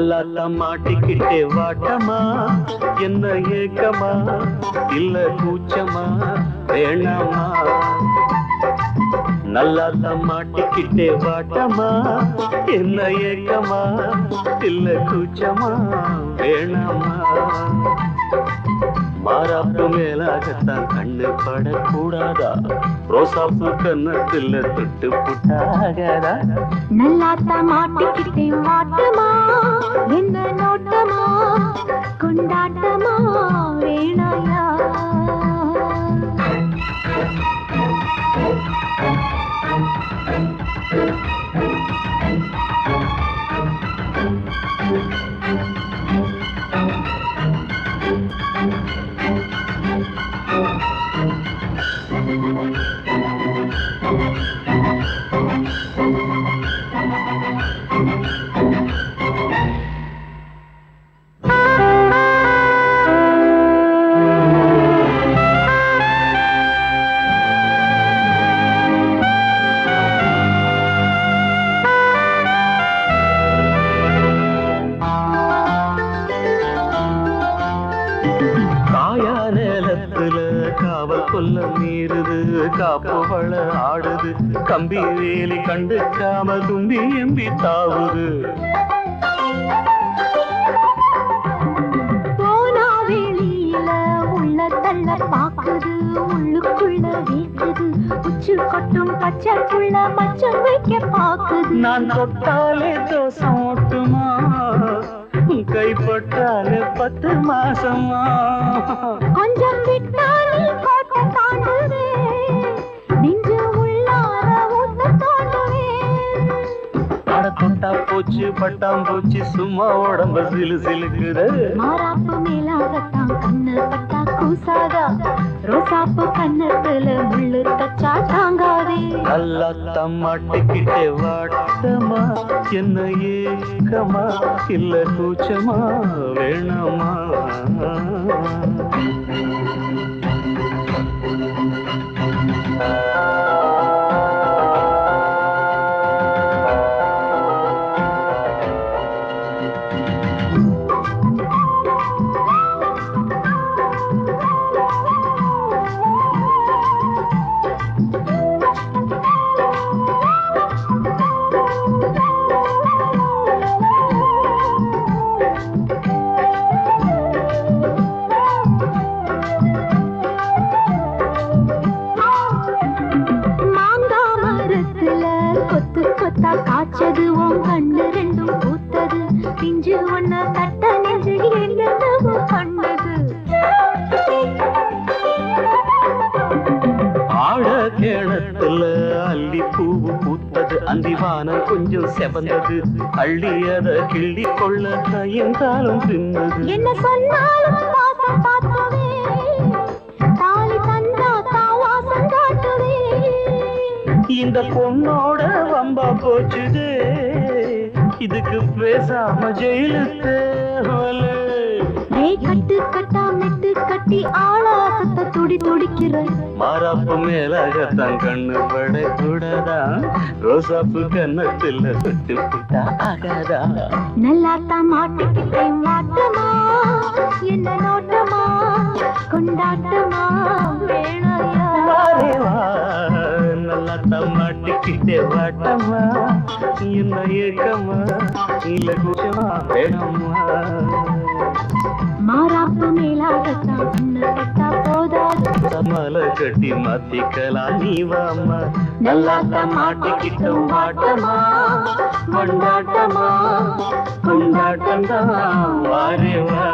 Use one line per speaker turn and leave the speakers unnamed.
நல்லா மாட்டிக்கிட்டே வாட்டமா, என்ன ஏக்கமா இல்ல கூச்சமா வேணாமா? நல்லா மாட்டிக்கிட்டே வாட்டமா, என்ன ஏக்கமா இல்ல கூச்சமா வேணாமா? மாறாப்பு மேலாகத்தான் கண்ணு படக்கூடாதா? ரோசாப்பு கண்ணத்தில் தொட்டு புட்டாகதா?
நல்லாத்தா மாட்டிக்கிட்டே வாட்டமா, என்ன நோட்டமா கொண்டாட்டமா வேணாயா?
காயா நேரத்துல காவல் கொல்ல மீறுது, காப்பு வள ஆடுது, கம்பி வேலி கண்டுக்காம தும்பி எம்பி தாவுது.
போனா வெளியில உள்ள தள்ள பாக்குது, உள்ளுக்குள்ள வீக்குது, உச்சு கொட்டும் பச்சைக்குள்ள மச்சம் வைக்க பாக்குது.
நான் தொட்டாலே தோசம் ஓட்டுமா, கைப்பட்டாலே 10 மாசமா?
கொஞ்சம் விட்டாலே கோட்டை தாண்டுவே, நெஞ்சு உள்ளார ஊத்த தோண்டுவே.
அட தொட்டா போச்சு பட்டாம் போச்சு, சும்மா உடம்ப சிலு சிலுக்குது.
மாறாப்பு மேலாகத்தான் கண்ணு பட்டா கூசாதா, ரோசாப்பு கண்ணத்துல முள்ளு தச்சா தாங்காதே.
நல்லா மாட்டிக்கிட்டே வாட்டமா, என்ன ஏக்கமா இல்ல கூச்சமா வேணாமா?
கொத்தா காய்ச்சது உன் கண்ணு ரெண்டும் பூத்தது, பிஞ்சு ஒன்ன தட்ட நெஞ்சு என்னவோ பண்ணது.
ஆழ கேணத்துல அள்ளி பூவு பூத்தது, அந்திவானம் கொஞ்சம் செவந்தது, அள்ளி அத கிள்ளி கொள்ள கையங்காலம் தின்னது.
என்ன சொன்னாலும் வாசம் பார்க்கவே, தாலி தந்தா தாவாசம் காட்டுவே.
இந்த பொண்ணோட வம்பா போச்சுது, இதுக்கு பேசாம ஜெயிலு தேவல.
கட்டு கட்டா மெட்டு கட்டி ஆளாசத்தை துடி துடிக்கிற.
மாறாப்பு மேலாகத்தான் கண்ணு படக்கூடாதா, ரோசாப்பு கண்ணத்தில் தொட்டு புட்டா ஆகாதா?
நல்லாத்தான் மாட்டிக்கிட்டே மாட்டமா, என்ன நோட்டமா கொண்டாட்டமா வேணாயா?
நல்லா மாட்டிக்கிட்டே வாட்டமா, என்ன ஏக்கமா இல்ல கூச்சமா வேணாமா?
மாறாப்பு மேலாகத்தான் கண்ணு பட்டா போதாது,
மலை கட்டி மாத்திக்கலாம் நீ வாமா. நல்லா மாட்டிக்கிட்டோம் வாட்டமா, கொண்டாட்டமா கொண்டாட்டம் தான் வாரேவா.